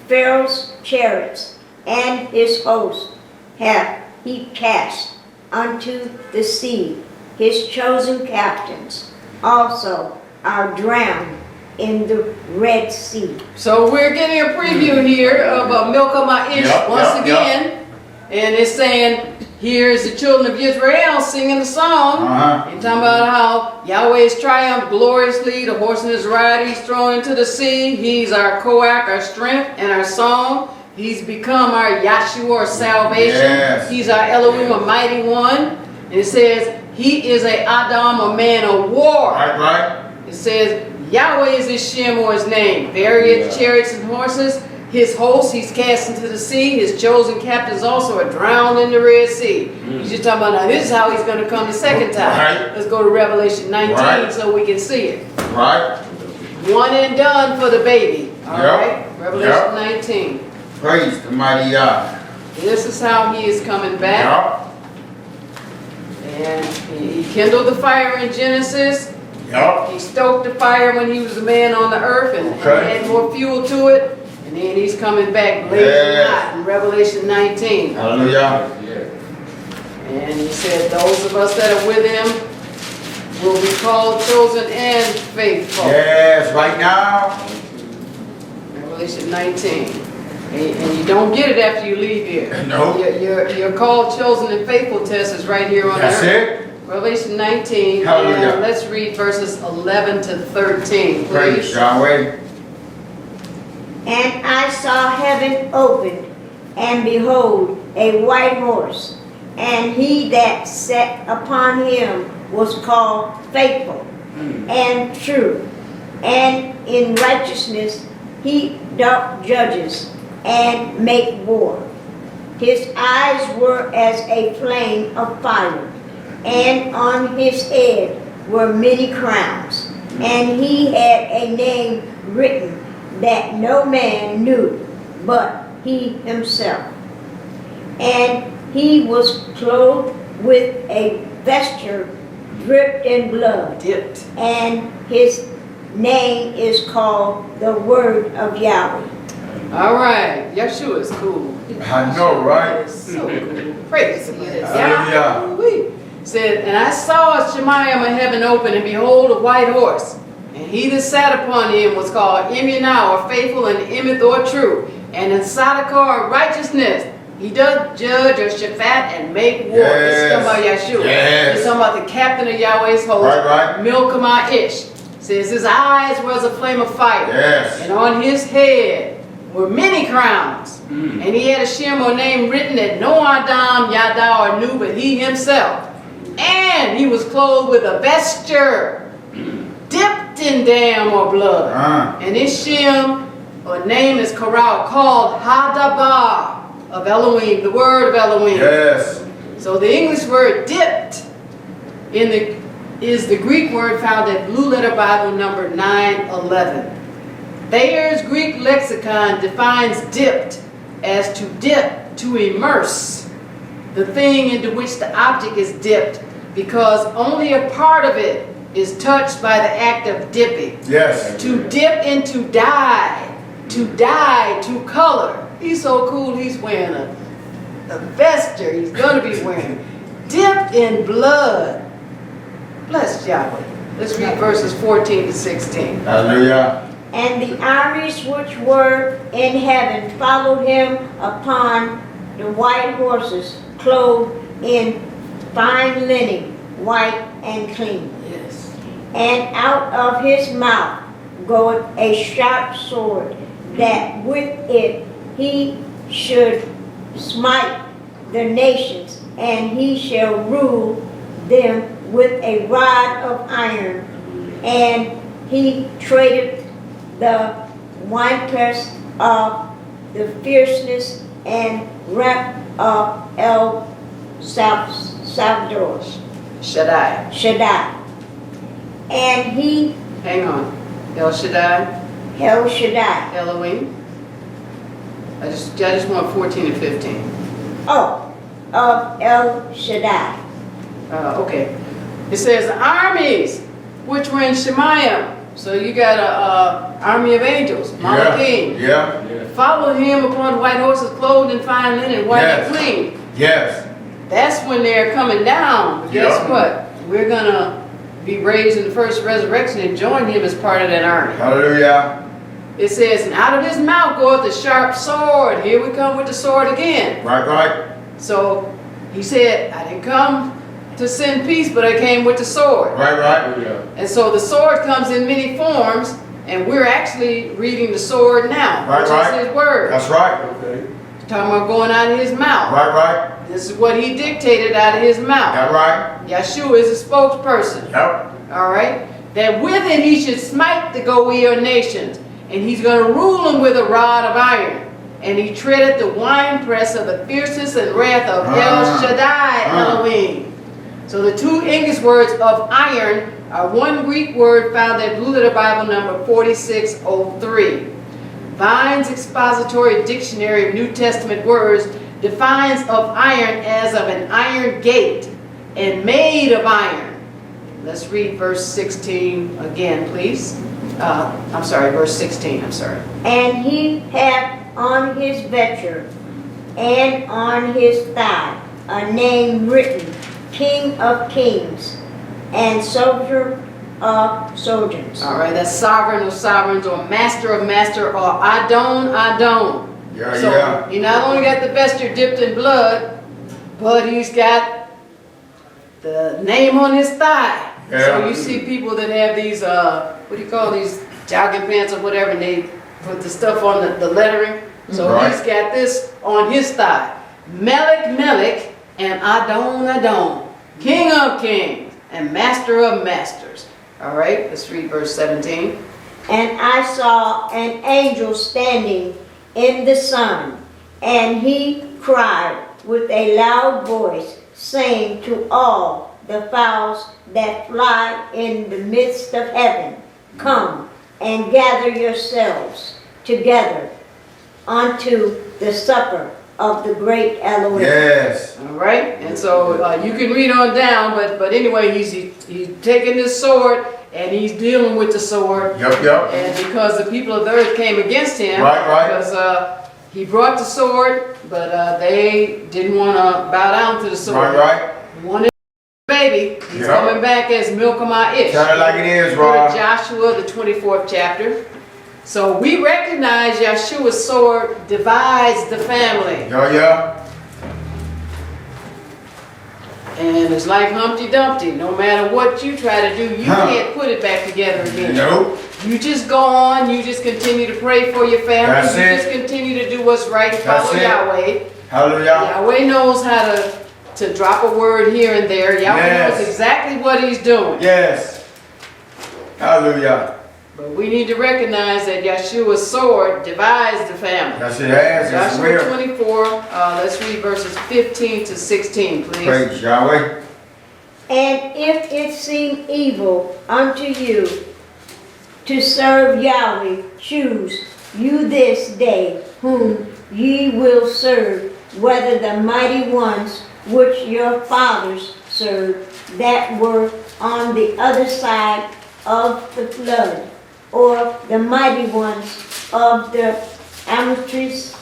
Pharaoh's chariots and his host hath he cast unto the sea. His chosen captains also are drowned in the Red Sea. So we're getting a preview here of Iysh Yep, once yep, again. And it's saying, here's the children of Israel singing the song. Uh-huh. And talking about how Yahweh's triumphed gloriously, the horse and his rider, he's thrown into the sea. He's our koach, our strength, and our song. He's become our Yahshua, our salvation. Yes. He's our Elohim, a mighty one. And it says, he is a Adam, a man of war. Right. It says, Yahweh is his Shem or his name. Various chariots and horses. His hosts he's cast into the sea. His chosen captains also are drowned in the Red Sea. He's just talking about now this is how he's going to come the second time. Right. Let's go to Revelation 19 Right. so we can see it. Right. One and done for the baby. All Yep. right. Revelation Yep. 19. Praise the mighty Yah. This is how he is coming back. Yup. And he kindled the fire in Genesis. Yup. He stoked the fire when he was a man on the earth and Okay. add more fuel to it. And then he's coming back blazing Yes. hot in Revelation 19. Hallelujah. And he said, those of us that are with him will be called chosen and faithful. Yes, right now. Revelation 19. And you don't get it after you leave here. No. Your called, chosen, and faithful test is right here on That's the earth. it. Revelation 19. Hallelujah. And let's read verses 11 to 13, Praise please. Yahweh. And I saw heaven opened, and behold, a white horse, and he that sat upon him was called Faithful and True, and in righteousness he doth judges and make war. His eyes were as a flame of fire, and on his head were many crowns, and he had a name written that no man knew but he himself. And he was clothed with a vesture dripped in blood, Dipped. and his name is called the Word of Yahweh. All right. Yahshua is cool. I know, right? He is so cool. Praise him. Hallelujah. Yahweh. Said, and I saw a Shemayim of heaven open, and behold, a white horse. And he that sat upon him was called Immunah, or faithful, and Imeth, or true. And in Sadakar, or righteousness, he doth judge, or Shaphat, and make war. This is talking about Yahshua. Yes. It's talking about the captain of Yahweh's host. Right. Iysh. Says his eyes were as a flame of fire. Yes. And on his head were many crowns. And he had a Shem or name written that no Adam, Yada, or knew but he himself. And he was clothed with a vesture dipped in dam or blood. And his Shem or name is called Hadabar of Elohim, the word of Elohim. Yes. So the English word dipped is the Greek word found at Blue Letter Bible number 911. Thayer's Greek lexicon defines dipped as to dip, to immerse the thing into which the object is dipped, because only a part of it is touched by the act of dipping. Yes. To dip into dye, to color. He's so cool, he's wearing a vesture, he's going to be wearing. Dipped in blood. Bless Yahweh. Let's read verses 14 to 16. Hallelujah. And the armies which were in heaven followed him upon the white horses, clothed in fine linen, white and clean. Yes. And out of his mouth goeth a sharp sword, that with it he should smite the nations, and he shall rule them with a rod of iron. And he treadeth the winepress of the fierceness and wrath of El Salvador. Shaddai. And he, Hang on. El Shaddai, El Shaddai. Elohim. I just want 14 and 15. Oh, of El Shaddai. Okay. It says armies which were in Shemayim. So you got a army of angels, Malachim. Yeah. Follow him upon white horses, clothed in fine linen, white and clean. Yes. That's when they're coming down. But guess what? We're gonna be raised in the first resurrection and join him as part of that army. Hallelujah. It says, and out of his mouth goeth a sharp sword. Here we come with the sword again. Right. So he said, I didn't come to send peace, but I came with the sword. Right. And so the sword comes in many forms, and we're actually reading the sword now, which is his word. That's right. Okay. He's talking about going out of his mouth. Right. This is what he dictated out of his mouth. That's right. Yahshua is a spokesperson. Yep. All right? That with it he should smite the Goyim nations, and he's going to rule them with a rod of iron. And he treaded the winepress of the fierceness and wrath of El Shaddai Elohim. So the two English words of iron are one Greek word found at Blue Letter Bible number 4603. Vine's Expository Dictionary of New Testament Words defines of iron as of an iron gate and made of iron. Let's read verse 16 again, please. Verse 16, And he hath on his vesture and on his thigh a name written, King of Kings and Soldier of Soldiers. All right, that's sovereign of sovereigns, or master of master, or Adon. So he not only got the vesture dipped in blood, but he's got the name on his thigh. Yeah. So you see people that have these, what do you call these, jogging pants or whatever, and they put the stuff on the lettering. So he's got this on his thigh. Melech, and Adon, King of Kings and Master of Masters. All right, let's read verse 17. And I saw an angel standing in the sun, and he cried with a loud voice, saying to all the fowls that fly in the midst of heaven, Come and gather yourselves together unto the supper of the great Elohim. Yes. All right, and so you can read on down, but anyway, he's taking this sword and he's dealing with the sword. Yep. And because the people of the earth came against him, Right. because he brought the sword, but they didn't want to bow down to the sword. Right. Wanted baby. He's coming back as Iysh. Tell it like it is, Go Rob. to Joshua, the 24th chapter. So we recognize Yahshua's sword divides the family. Yeah. And it's like Humpty Dumpty. No matter what you try to do, you can't put it back together again. Nope. You just go on, you just continue to pray for your family. That's you it. just continue to do what's right and That's follow it. Yahweh. Hallelujah. Yahweh knows how to drop a word here and there. Yahweh Yes. knows exactly what he's doing. Yes. Hallelujah. But we need to recognize that Yahshua's sword divides the family. Yes, it has. Yes, it Joshua will. 24, let's read verses 15 to 16, please. Praise Yahweh. And if it seem evil unto you to serve Yahweh, choose you this day whom ye will serve, whether the mighty ones which your fathers served, that were on the other side of the flood, or the mighty ones of the Amorites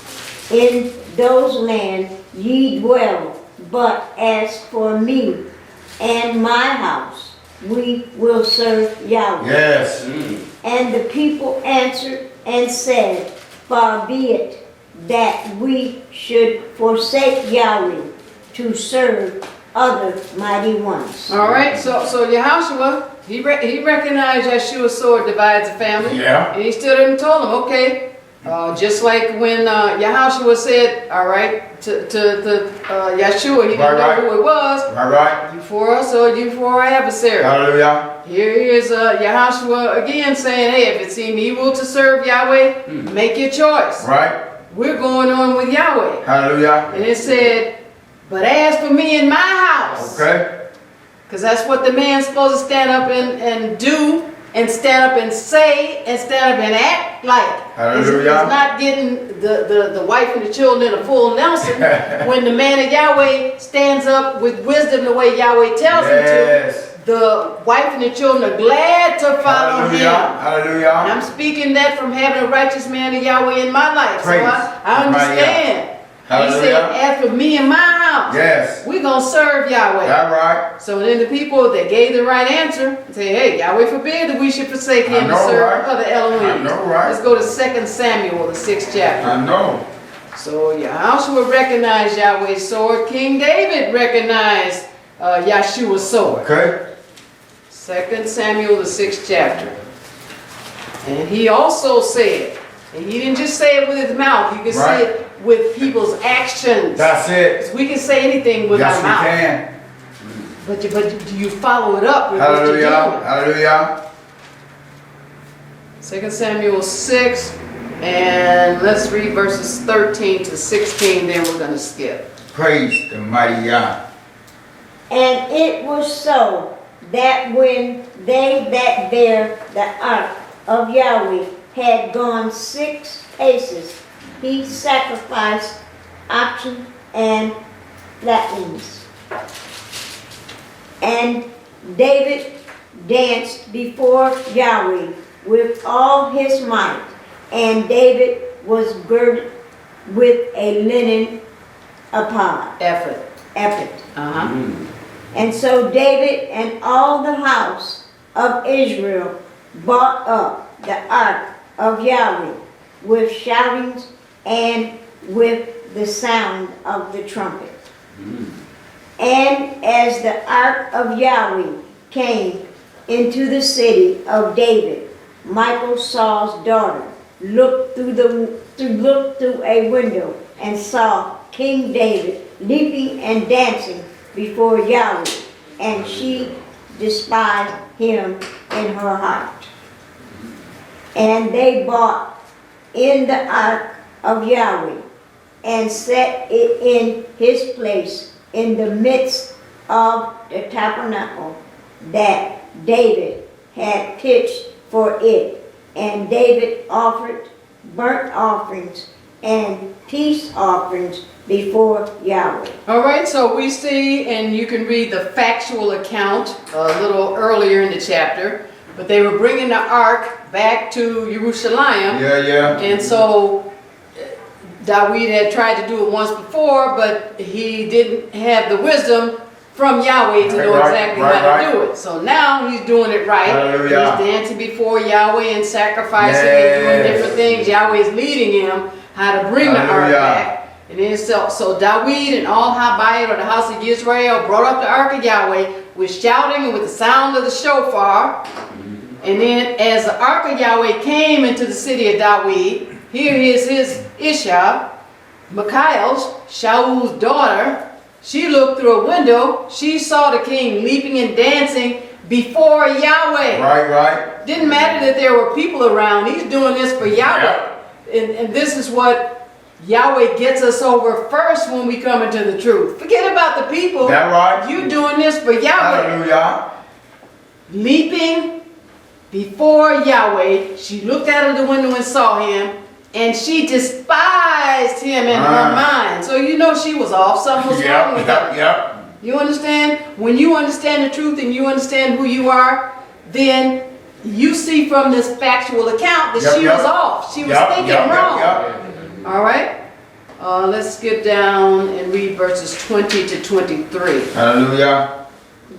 in those lands ye dwell. But as for me and my house, we will serve Yahweh. Yes. And the people answered and said, Far be it that we should forsake Yahweh to serve other mighty ones. All right, so Yahshua, he recognized Yahshua's sword divides the family. Yeah. And he stood up and told him, okay, just like when Yahshua said, all right, to Yahshua, he didn't know who it was. All right. You for us or you for our adversary? Hallelujah. Here is Yahshua again saying, hey, if it seem evil to serve Yahweh, make your choice. Right. We're going on with Yahweh. Hallelujah. And it said, but as for me and my house, Okay. because that's what the man's supposed to stand up and do, and stand up and say, and stand up and act like. Hallelujah. He's not getting the wife and the children in a full Nelson when the man of Yahweh stands up with wisdom the way Yahweh tells him Yes. to. The wife and the children are glad to follow Hallelujah. him. Hallelujah. And I'm speaking that from having a righteous man of Yahweh in my life. Praise So I understand. He Hallelujah. said, as for me and my house, Yes. we're going to serve Yahweh. That right. So then the people that gave the right answer say, hey, Yahweh forbid that we should forsake him I and know, serve right? other Elohim. I know, right? Let's go to 2 Samuel, the 6th chapter. I know. So Yahshua recognized Yahweh's sword. King David recognized Yahshua's sword. Okay. 2 Samuel, the 6th chapter. And he also said, and he didn't just say it with his mouth, you can Right. say it with people's actions. That's it. We can say anything with Yes, our we mouth. can. But do you follow it up with what you're doing? Hallelujah. Hallelujah. 2 Samuel 6, and let's read verses 13 to 16, then we're going to skip. Praise the mighty Yah. And it was so that when they that bare the ark of Yahweh had gone 6 paces, he sacrificed oxen and fatlings. And David danced before Yahweh with all his might, and David was girded with a linen Effort. ephod. Uh-huh. And so David and all the house of Israel brought up the ark of Yahweh with shoutings and with the sound of the trumpet. And as the ark of Yahweh came into the city of David, Michal, Saul's daughter, looked through a window and saw King David leaping and dancing before Yahweh, and she despised him in her heart. And they brought in the ark of Yahweh and set it in his place in the midst of the tabernacle that David had pitched for it. And David offered burnt offerings and peace offerings before Yahweh. All right, so we see, and you can read the factual account a little earlier in the chapter, but they were bringing the ark back to Jerusalem. Yeah. And so David had tried to do it once before, but he didn't have the wisdom from Yahweh to know exactly how to do it. So now he's doing it right. Hallelujah. He's dancing before Yahweh and sacrificing and doing different things. Yahweh is leading him how to bring the ark back. And then so David and all Habayit, or the house of Yisrael, brought up the ark of Yahweh with shouting and with the sound of the shofar. And then as the ark of Yahweh came into the city of David, here is his Iyshshah, Michael's, Shaul's daughter. She looked through a window. She saw the king leaping and dancing before Yahweh. Right. Didn't matter that there were people around. He's doing this for Yahweh. And this is what Yahweh gets us over first when we come into the truth. Forget about the people. That right? You're doing this for Yahweh. Hallelujah. Leaping before Yahweh, she looked out of the window and saw him, and she despised him in her mind. So you know she was off. Something was wrong with her. Yep. You understand? When you understand the truth and you understand who you are, then you see from this factual account that she was off. She was thinking wrong. All right? Let's skip down and read verses 20 to 23. Hallelujah.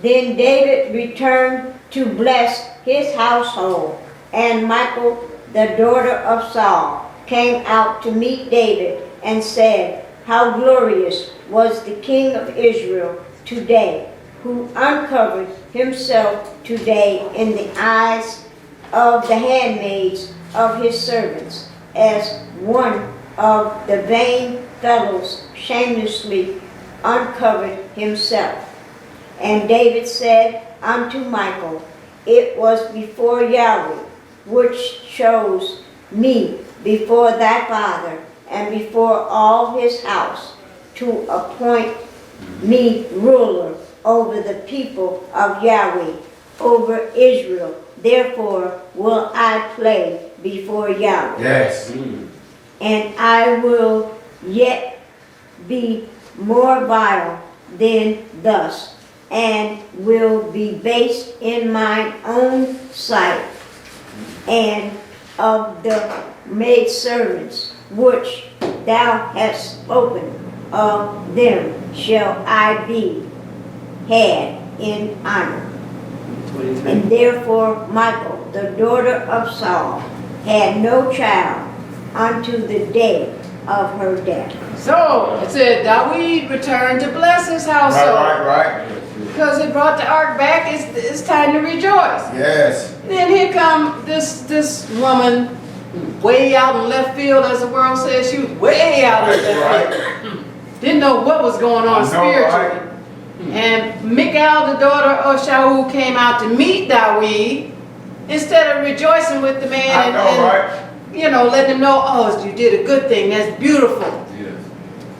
Then David returned to bless his household, and Michal, the daughter of Saul, came out to meet David and said, "How glorious was the king of Israel today, who uncovered himself today in the eyes of the handmaids of his servants, as one of the vain fellows shamelessly uncovered himself." And David said unto Michal, "It was before Yahweh, which chose me before thy father and before all his house, to appoint me ruler over the people of Yahweh, over Israel. Therefore will I play before Yahweh. Yes. And I will yet be more vile than thus, and will be base in mine own sight, and of the maidservants which thou hast spoken of them shall I be had in honor." And therefore Michal, the daughter of Saul, had no child unto the day of her death. So it said David returned to bless his household. Right. Because he brought the ark back, it's time to rejoice. Yes. Then here come this woman way out in left field, as the world says. She was way out in left field. Didn't know what was going on spiritually. And Michal, the daughter of Shaul, came out to meet David instead of rejoicing with the man and letting him know, "Oh, you did a good thing. That's beautiful."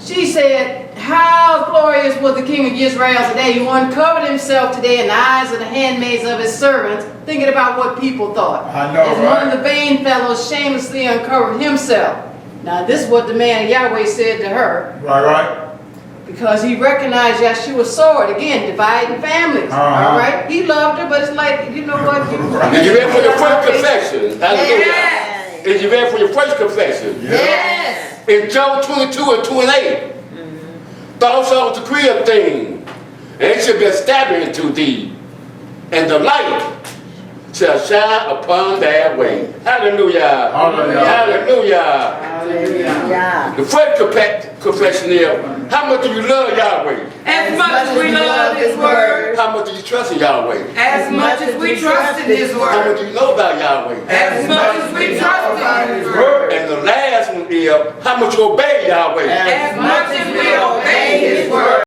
She said, "How glorious was the king of Yisrael today, who uncovered himself today in the eyes of the handmaids of his servants," thinking about what people thought. As one of the vain fellows shamelessly uncovered himself. Now this is what the man of Yahweh said to her. Right. Because he recognized Yahshua's sword, again, dividing families. All right? He loved her, but it's like, you know what? Is you ready for your first confession? Hallelujah. Yes. Is you ready for your first confession? Yes. In Job 22 and 28, thou shalt decree a thing, and it shall be established unto thee, and the light shall shine upon thy way. Hallelujah. Hallelujah. Hallelujah. Hallelujah. The first confession is, how much do you love Yahweh? As much as we love His word, How much do you trust in Yahweh? as much as we trust in His How much word, do you know about Yahweh? as much as we trust in His word, And the last one is, how much you obey Yahweh? as much as we obey His word.